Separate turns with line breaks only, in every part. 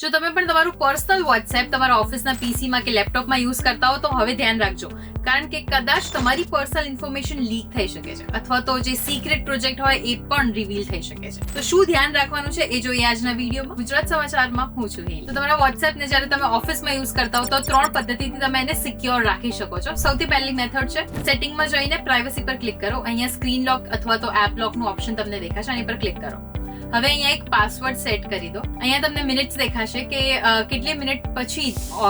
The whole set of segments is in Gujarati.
જો તમે પણ તમારું પર્સનલ વોટ્સએપ તમારા ઓફિસના પીસીમાં કે લેપટોપમાં યુઝ કરતા હો તો હવે ધ્યાન રાખજો, કારણ કે કદાચ તમારી પર્સનલ ઇન્ફોર્મેશન લીક થઈ શકે છે અથવા તો જે સિક્રેટ પ્રોજેક્ટ હોય એ પણ રિવીલ થઈ શકે છે. તો શું ધ્યાન રાખવાનું છે એ જોઈએ આજના વિડીયોમાં. ગુજરાત સમાચારમાં હું છું હિલ. તો તમારા વોટ્સએપને જ્યારે તમે ઓફિસમાં યુઝ કરતા હો તો 3 પદ્ધતિથી તમે એને સિક્યોર રાખી શકો છો. સૌથી પહેલી મેથડ છે સેટિંગમાં જઈને પ્રાઇવસી પર ક્લિક કરો. અહીંયા સ્ક્રીન લોક અથવા તો એપ લોકનું ઓપ્શન તમને દેખાશે, આની પર ક્લિક કરો. હવે અહીંયા એક પાસવર્ડ સેટ કરી દો. અહીંયા તમને મિનિટ્સ દેખાશે કે કેટલી મિનિટ પછી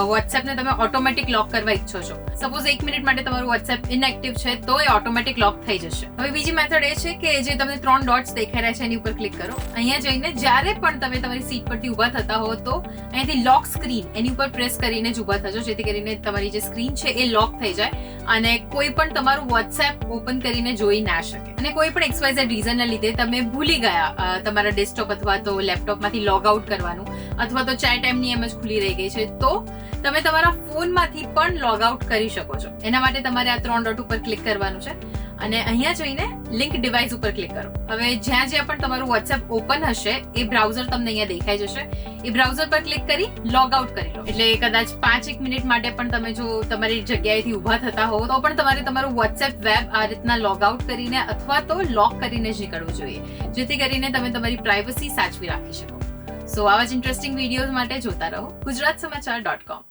વોટ્સએપને તમે ઓટોમેટિક લોક કરવા ઈચ્છો છો. સપોઝ 1 મિનિટ માટે તમારું વોટ્સએપ ઇનએક્ટિવ છે તો એ ઓટોમેટિક લોક થઈ જશે. હવે બીજી મેથડ એ છે કે જે તમને 3 ડોટ્સ દેખાઈ રહ્યા છે એની ઉપર ક્લિક કરો. અહીંયા જઈને જ્યારે પણ તમે તમારી સીટ પરથી ઊભા થતા હો તો અહીંયાથી લોક સ્ક્રીન એની ઉપર પ્રેસ કરીને જ ઊભા થજો, જેથી કરીને તમારી જે સ્ક્રીન છે એ લોક થઈ જાય અને કોઈ પણ તમારું વોટ્સએપ ઓપન કરીને જોઈ ના શકે. અને કોઈ પણ XYZ રીઝનના લીધે તમે ભૂલી ગયા તમારા ડેસ્કટોપ અથવા તો લેપટોપમાંથી લોગ આઉટ કરવાનું અથવા તો ચેટ એમની એમ જ ખુલ્લી રહી ગઈ છે તો તમે તમારા ફોનમાંથી પણ લોગ આઉટ કરી શકો છો. એના માટે તમારે આ 3 ડોટ ઉપર ક્લિક કરવાનું છે અને અહીંયા જઈને લિંક ડિવાઇસ ઉપર ક્લિક કરો. હવે જ્યાં પણ તમારું વોટ્સએપ ઓપન હશે એ બ્રાઉઝર તમને અહીંયા દેખાઈ જશે. એ બ્રાઉઝર પર ક્લિક કરી લોગ આઉટ કરી લો. એટલે કદાચ 5-1 મિનિટ માટે પણ તમે જો તમારી જગ્યાએથી ઊભા થતા હો તો પણ તમારે તમારું વોટ્સએપ વેબ આ રીતના લોગ આઉટ કરીને અથવા તો લોક કરીને જ નીકળવું જોઈએ, જેથી કરીને તમે તમારી પ્રાઇવસી સાચવી રાખી શકો. સો આવા જ ઇન્ટરેસ્ટિંગ વિડીયોઝ માટે જોતા રહો ગુજરાતસમાચાર.com.